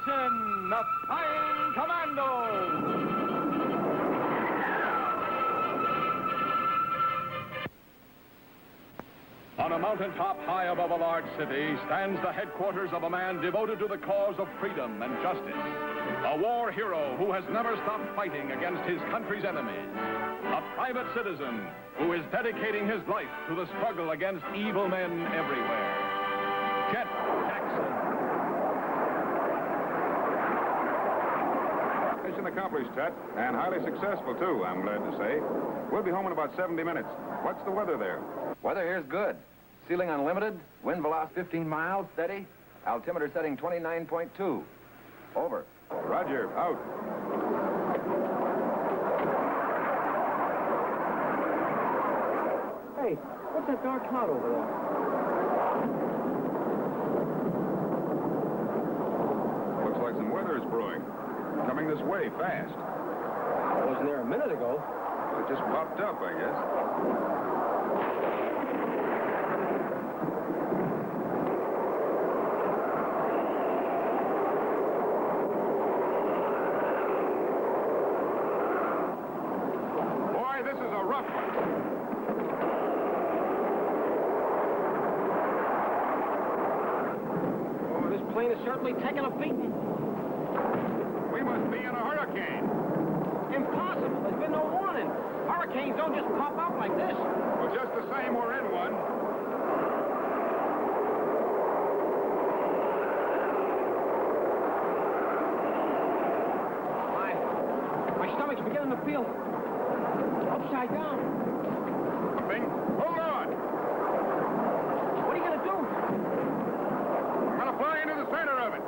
Attention, the Flying Commandos! On a mountaintop high above a large city stands the headquarters of a man devoted to the cause of freedom and justice. A war hero who has never stopped fighting against his country's enemies. A private citizen who is dedicating his life to the struggle against evil men everywhere. Jet Jackson. Mission accomplished, Chet, and highly successful, too, I'm glad to say. We'll be home in about 70 minutes. What's the weather there? Weather here's good. Ceiling unlimited, wind velocity 15 miles, steady. Altimeter setting 29.2. Over. Roger, out. Hey, what's that dark cloud over there? Looks like some weather is brewing. Coming this way, fast. I wasn't there a minute ago. Well, it just popped up, I guess. Boy, this is a rough one. Oh, this plane is certainly taking a beating. We must be in a hurricane. Impossible. There's been no warning. Hurricanes don't just pop up like this. Well, just the same, we're in one. My stomach's beginning to feel upside down. Thing, hold on. What are you going to do? I'm going to fly into the center of it.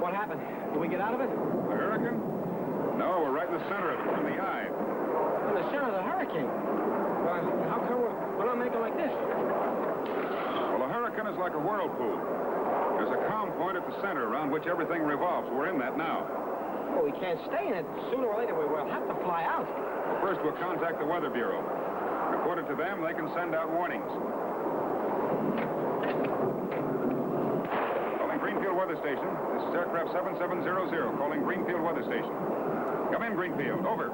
What happened? Do we get out of it? The hurricane? No, we're right in the center of it. We're in the eye. In the center of the hurricane. How come we're not making like this? Well, a hurricane is like a whirlpool. There's a calm point at the center around which everything revolves. We're in that now. Well, we can't stay in it. Sooner or later, we'll have to fly out. Well, first, we'll contact the Weather Bureau. Report it to them, they can send out warnings. Calling Greenfield Weather Station. This is aircraft 7700 calling Greenfield Weather Station. Come in, Greenfield. Over.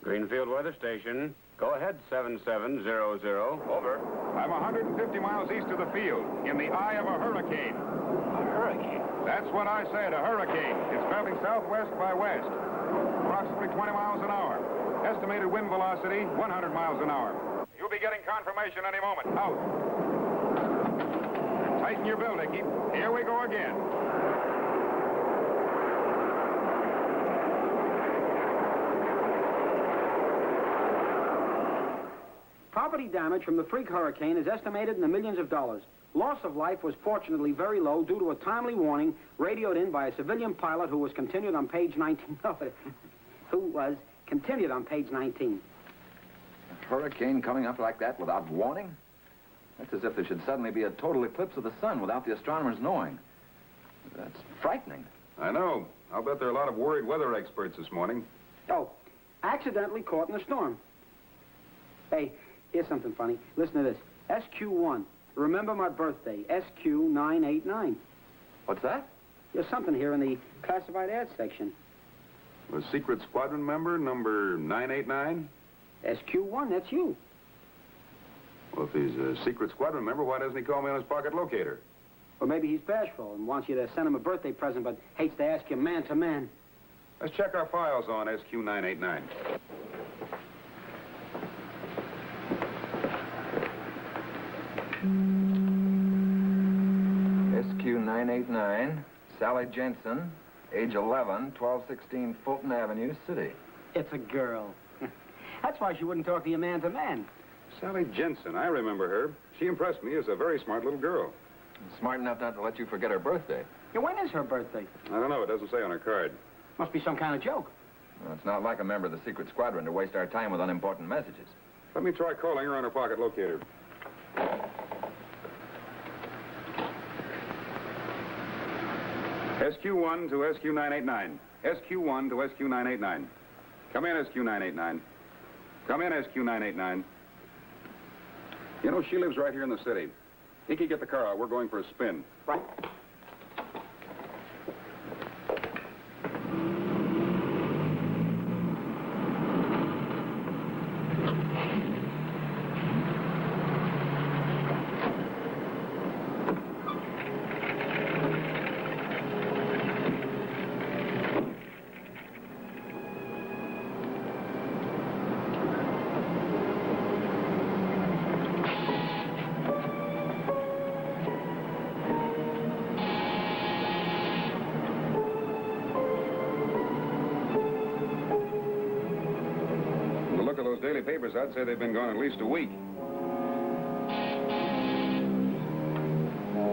Greenfield Weather Station. Go ahead, 7700. Over. I'm 150 miles east of the field, in the eye of a hurricane. A hurricane? That's what I said, a hurricane. It's traveling southwest by west, approximately 20 miles an hour. Estimated wind velocity, 100 miles an hour. You'll be getting confirmation any moment. Out. Tighten your belt, Icky. Here we go again. Property damage from the freak hurricane is estimated in the millions of dollars. Loss of life was fortunately very low due to a timely warning radioed in by a civilian pilot who was continued on page 19. Who was continued on page 19. A hurricane coming up like that without warning? That's as if there should suddenly be a total eclipse of the sun without the astronomers knowing. That's frightening. I know. I'll bet there are a lot of worried weather experts this morning. Oh, accidentally caught in a storm. Hey, here's something funny. Listen to this. SQ1. Remember my birthday. SQ989. What's that? There's something here in the classified ads section. A secret squadron member, number 989? SQ1, that's you. Well, if he's a secret squadron member, why doesn't he call me on his pocket locator? Or maybe he's bashful and wants you to send him a birthday present, but hates to ask you man to man. Let's check our files on SQ989. SQ989, Sally Jensen, age 11, 1216 Fulton Avenue, City. It's a girl. That's why she wouldn't talk to you man to man. Sally Jensen, I remember her. She impressed me as a very smart little girl. Smart enough not to let you forget her birthday. Yeah, when is her birthday? I don't know, it doesn't say on her card. Must be some kind of joke. Well, it's not like a member of the secret squadron to waste our time with unimportant messages. Let me try calling her on her pocket locator. SQ1 to SQ989. SQ1 to SQ989. Come in, SQ989. Come in, SQ989. You know, she lives right here in the city. Icky, get the car out. We're going for a spin. Right. Daily papers, I'd say they've been gone at least a week.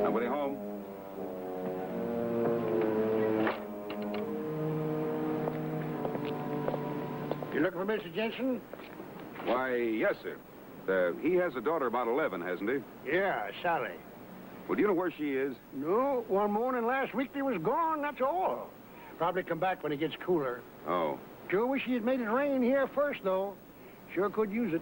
Nobody home? You looking for Mr. Jensen? Why, yes, sir. He has a daughter about 11, hasn't he? Yeah, Sally. Well, do you know where she is? No, one morning last week they was gone, that's all. Probably come back when it gets cooler. Oh. Sure wish he had made it rain here first, though. Sure could use it.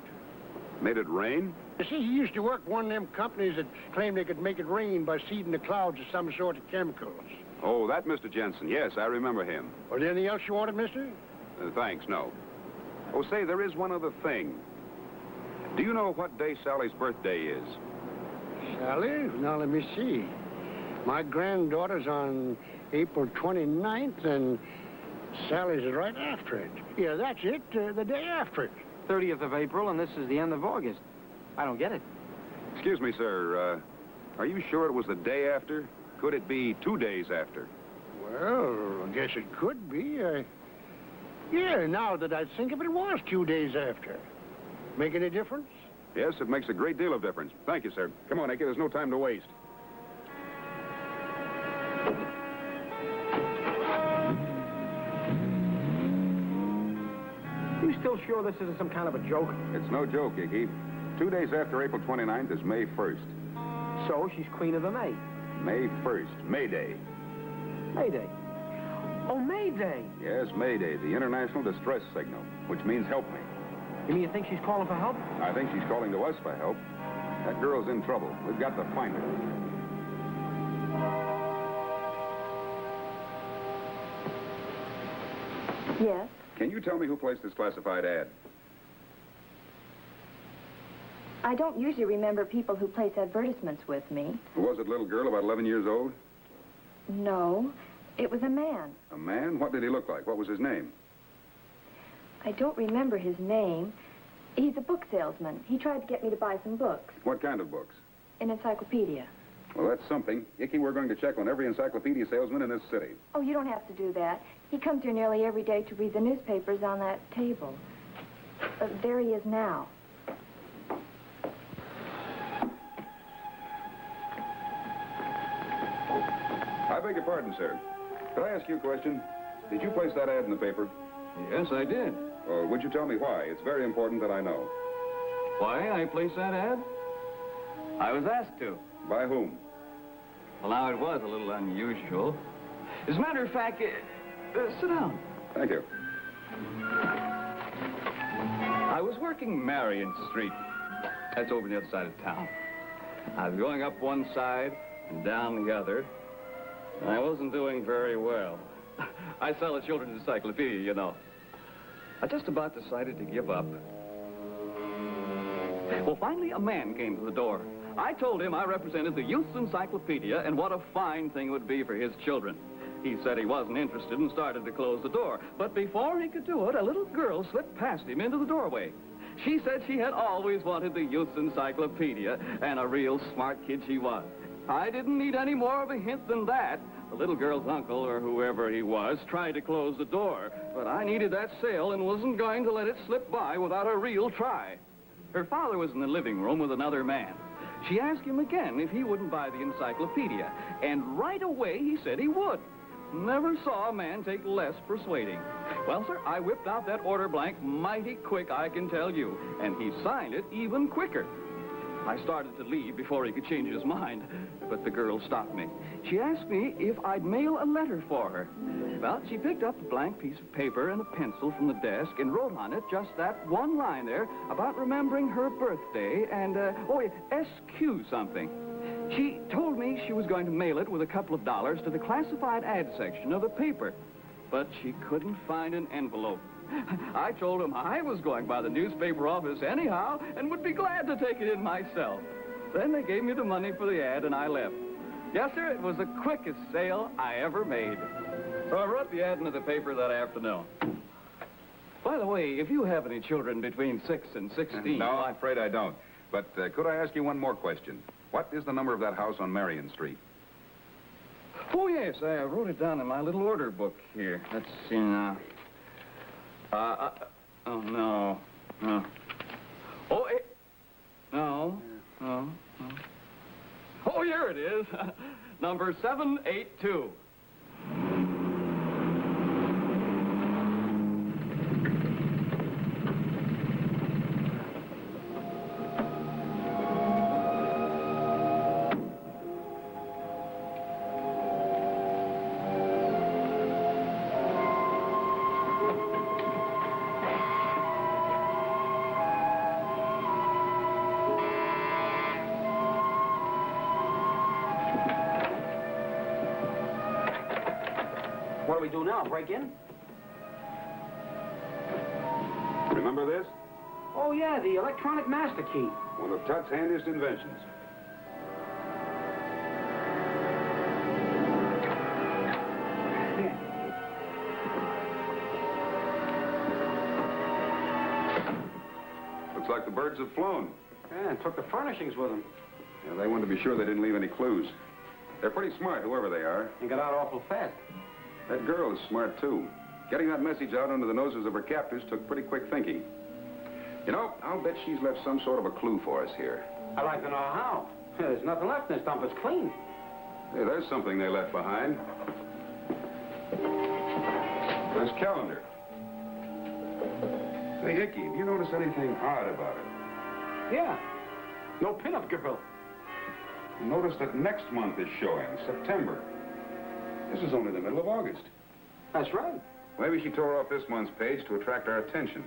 Made it rain? You see, he used to work for one of them companies that claimed they could make it rain by seeding the clouds with some sort of chemicals. Oh, that Mr. Jensen. Yes, I remember him. Was there anything else you wanted, mister? Thanks, no. Oh, say, there is one other thing. Do you know what day Sally's birthday is? Sally? Now, let me see. My granddaughter's on April 29th, and Sally's is right after it. Yeah, that's it, the day after it. 30th of April, and this is the end of August. I don't get it. Excuse me, sir. Are you sure it was the day after? Could it be 2 days after? Well, I guess it could be. Yeah, now that I think of it, it was 2 days after. Make any difference? Yes, it makes a great deal of difference. Thank you, sir. Come on, Icky, there's no time to waste. You still sure this isn't some kind of a joke? It's no joke, Icky. 2 days after April 29th is May 1st. So she's Queen of the May. May 1st, May Day. May Day. Oh, May Day. Yes, May Day, the international distress signal, which means help me. You mean you think she's calling for help? I think she's calling to us for help. That girl's in trouble. We've got to find her. Yes? Can you tell me who placed this classified ad? I don't usually remember people who place advertisements with me. Who was it, little girl, about 11 years old? No, it was a man. A man? What did he look like? What was his name? I don't remember his name. He's a book salesman. He tried to get me to buy some books. What kind of books? An encyclopedia. Well, that's something. Icky, we're going to check on every encyclopedia salesman in this city. Oh, you don't have to do that. He comes here nearly every day to read the newspapers on that table. There he is now. I beg your pardon, sir. Could I ask you a question? Did you place that ad in the paper? Yes, I did. Well, would you tell me why? It's very important that I know. Why I placed that ad? I was asked to. By whom? Well, now, it was a little unusual. As a matter of fact, sit down. Thank you. I was working Marion Street. That's over on the other side of town. I was going up one side and down the other. And I wasn't doing very well. I sell a children's encyclopedia, you know. I just about decided to give up. Well, finally, a man came to the door. I told him I represented the Youth's Encyclopedia and what a fine thing it would be for his children. He said he wasn't interested and started to close the door. But before he could do it, a little girl slipped past him into the doorway. She said she had always wanted the Youth's Encyclopedia, and a real smart kid she was. I didn't need any more of a hint than that. The little girl's uncle, or whoever he was, tried to close the door. But I needed that sale and wasn't going to let it slip by without a real try. Her father was in the living room with another man. She asked him again if he wouldn't buy the encyclopedia. And right away, he said he would. Never saw a man take less persuading. Well, sir, I whipped out that order blank mighty quick, I can tell you. And he signed it even quicker. I started to leave before he could change his mind, but the girl stopped me. She asked me if I'd mail a letter for her. Well, she picked up a blank piece of paper and a pencil from the desk and wrote on it just that one line there about remembering her birthday and, SQ something. She told me she was going to mail it with a couple of dollars to the classified ad section of the paper, but she couldn't find an envelope. I told him I was going by the newspaper office anyhow and would be glad to take it in myself. Then they gave me the money for the ad and I left. Yes, sir, it was the quickest sale I ever made. So I wrote the ad into the paper that afternoon. By the way, if you have any children between 6 and 16... No, I'm afraid I don't. But could I ask you one more question? What is the number of that house on Marion Street? Oh, yes, I wrote it down in my little order book here. Let's see now. Oh, no. No. Oh, no. Oh, here it is. Number 782. What do we do now, break in? Remember this? Oh, yeah, the electronic master key. One of Tut's handiest inventions. Looks like the birds have flown. Yeah, and took the furnishings with them. Yeah, they wanted to be sure they didn't leave any clues. They're pretty smart, whoever they are. And got out awful fast. That girl is smart, too. Getting that message out under the noses of her captors took pretty quick thinking. You know, I'll bet she's left some sort of a clue for us here. I'd like to know how. There's nothing left in this dump. It's clean. Hey, there's something they left behind. This calendar. Hey, Hickey, have you noticed anything odd about it? Yeah. No pinup girl. Notice that next month is showing, September. This is only the middle of August. That's right. Maybe she tore off this month's page to attract our attention.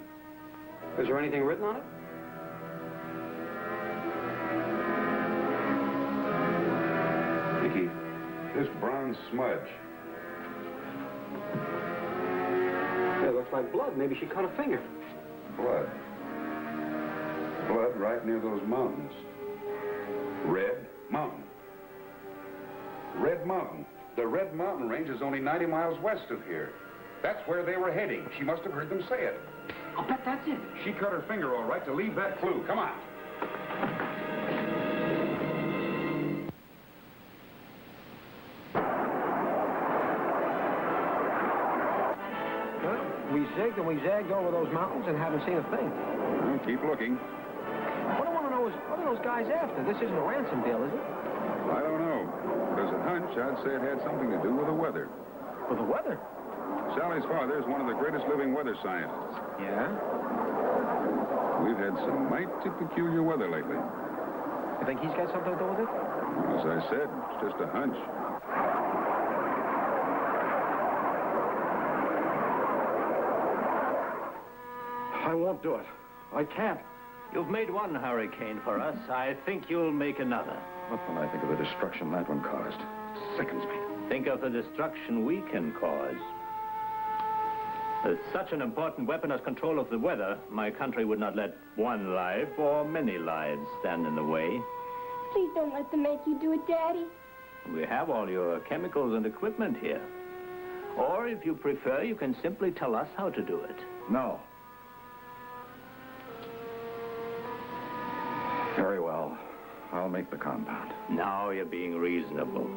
Is there anything written on it? Hickey, this brown smudge. Yeah, it looks like blood. Maybe she cut a finger. Blood. Blood right near those mountains. Red Mountain. Red Mountain. The Red Mountain Range is only 90 miles west of here. That's where they were heading. She must have heard them say it. I'll bet that's it. She cut her finger all right to leave that clue. Come on. We zigged and we zagged over those mountains and haven't seen a thing. Well, keep looking. What I want to know is, what are those guys after? This isn't a ransom deal, is it? I don't know. There's a hunch. I'd say it had something to do with the weather. With the weather? Sally's father is one of the greatest living weather scientists. Yeah? We've had some mighty peculiar weather lately. You think he's got something to do with it? As I said, it's just a hunch. I won't do it. I can't. You've made one hurricane for us. I think you'll make another. What when I think of the destruction that one caused? It sickens me. Think of the destruction we can cause. With such an important weapon as control of the weather, my country would not let one life or many lives stand in the way. Please don't let them make you do it, Daddy. We have all your chemicals and equipment here. Or, if you prefer, you can simply tell us how to do it. No. Very well. I'll make the compound. Now you're being reasonable.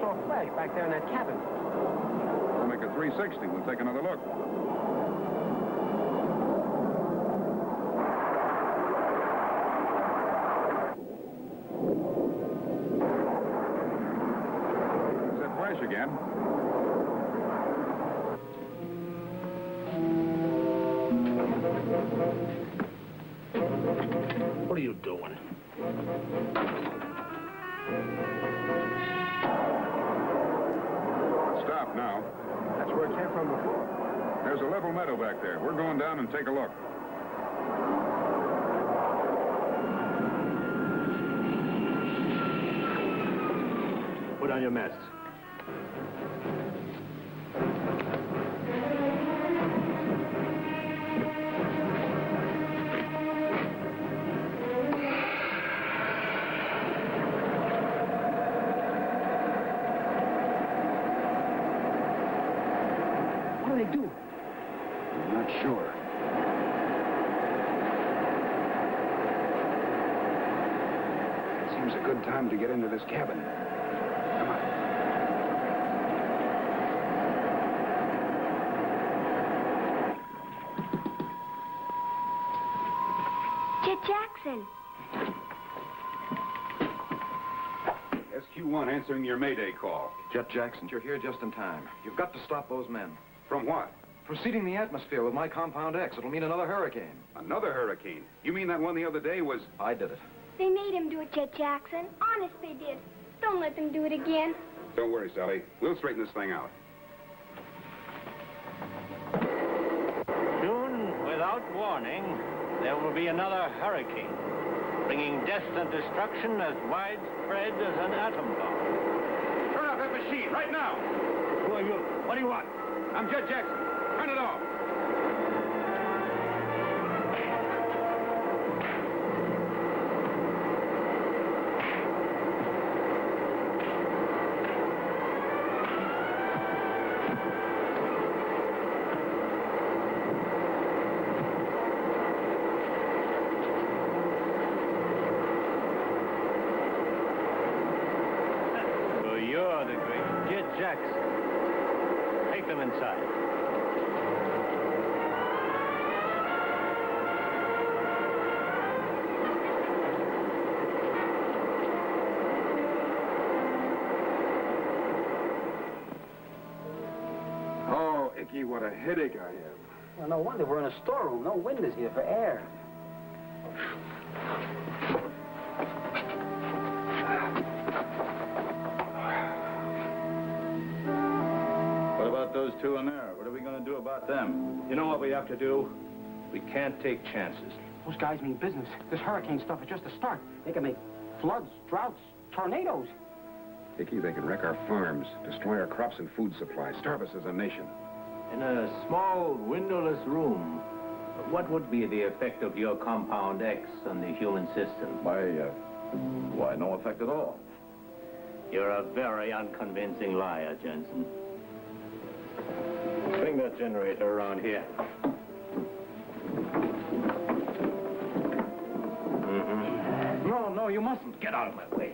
saw a flash back there in that cabin. We'll make a 360. We'll take another look. There's that flash again. What are you doing? Stop now. That's where it came from before. There's a level meadow back there. We're going down and take a look. Put on your masks. What do they do? I'm not sure. Seems a good time to get into this cabin. Come on. Jet Jackson. SQ-1 answering your Mayday call. Jet Jackson, you're here just in time. You've got to stop those men. From what? Proceeding the atmosphere with my Compound X. It'll mean another hurricane. Another hurricane? You mean that one the other day was... I did it. They made him do it, Jet Jackson. Honest, they did. Don't let them do it again. Don't worry, Sally. We'll straighten this thing out. Soon, without warning, there will be another hurricane, bringing death and destruction as widespread as an atom bomb. Turn off that machine right now. Who are you? What do you want? I'm Jet Jackson. Turn it off. So you're the great Jet Jackson. Take them inside. Oh, Icky, what a headache I have. Well, no wonder we're in a storeroom. No windows here for air. What about those two in there? What are we going to do about them? You know what we have to do? We can't take chances. Those guys mean business. This hurricane stuff is just a start. They can make floods, droughts, tornadoes. Icky, they can wreck our farms, destroy our crops and food supply, starve us as a nation. In a small, windowless room, what would be the effect of your Compound X on the human system? Why, no effect at all. You're a very unconvincing liar, Jensen. Bring that generator around here. No, you mustn't. Get out of my way.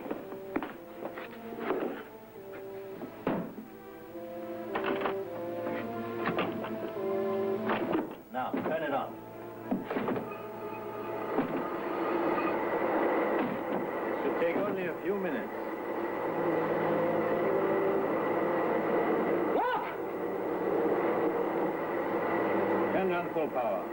Now, turn it on. It should take only a few minutes. Look! Turn on full power.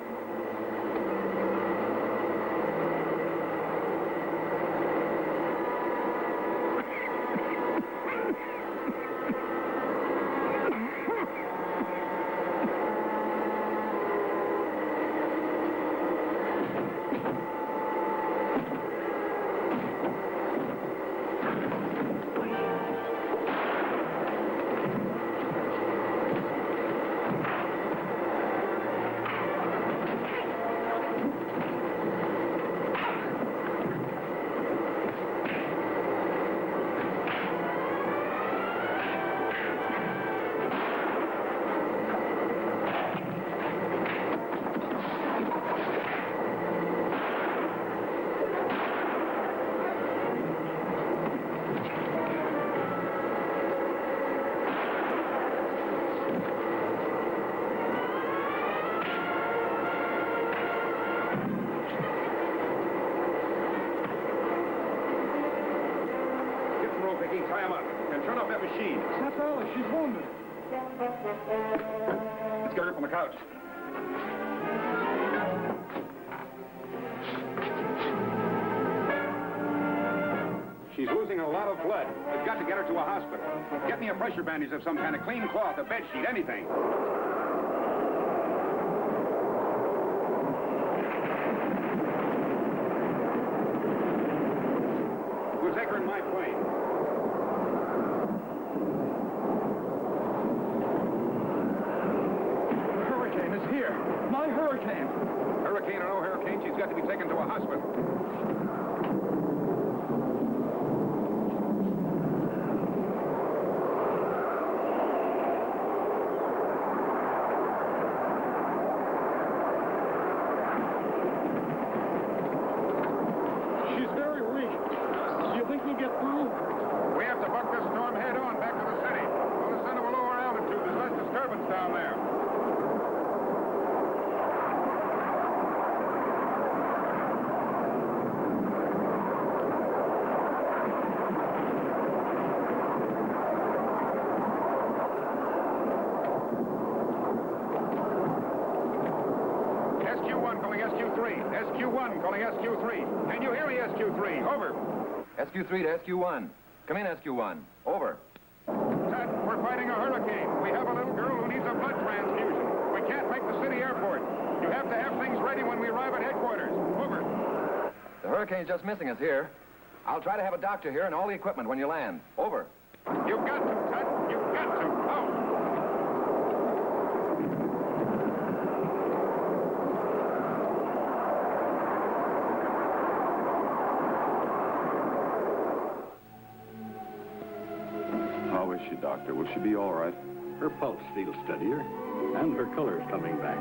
Vicky. Tie him up. And turn off that machine. That's Alice. She's wounded. Let's get her up on the couch. She's losing a lot of blood. We've got to get her to a hospital. Get me a pressure bandage of some kind, a clean cloth, a bed sheet, anything. We'll take her in my plane. Hurricane is here. My hurricane. Hurricane or no hurricane, she's got to be taken to a hospital. She's very weak. Do you think we'll get through? We have to buck this storm head on back to the city. We'll ascend to a lower altitude. There's less disturbance down there. SQ1 calling SQ3. SQ1 calling SQ3. Can you hear me, SQ3? Over. SQ3 to SQ1. Come in, SQ1. Over. Ted, we're fighting a hurricane. We have a little girl who needs a blood transfusion. We can't make the city airport. You have to have things ready when we arrive at headquarters. Over. The hurricane's just missing us here. I'll try to have a doctor here and all the equipment when you land. Over. You've got to, Ted. You've got to. Out. How is she, Doctor? Will she be all right? Her pulse feels steadier, and her color's coming back.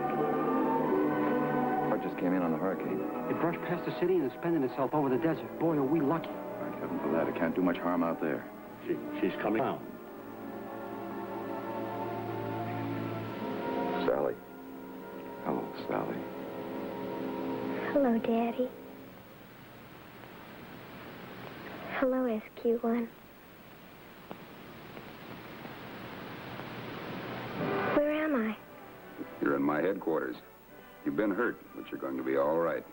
What just came in on the hurricane? It brushed past the city and suspended itself over the desert. Boy, are we lucky. Thank heaven for that. It can't do much harm out there. She's coming down. Sally. Hello, Sally. Hello, Daddy. Hello, SQ1. Where am I? You're in my headquarters. You've been hurt, but you're going to be all right.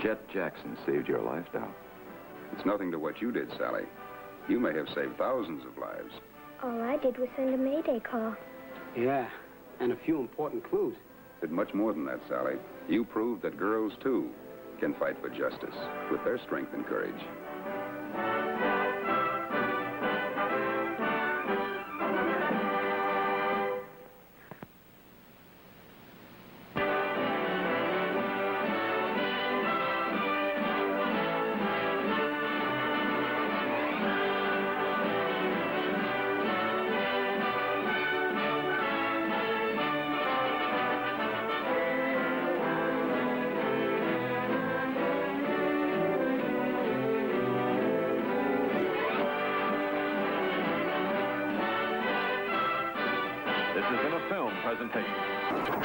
Jet Jackson saved your life, Dow. It's nothing to what you did, Sally. You may have saved thousands of lives. All I did was send a Mayday call. Yeah, and a few important clues. Did much more than that, Sally. You proved that girls, too, can fight for justice with their strength and courage. This has been a film presentation.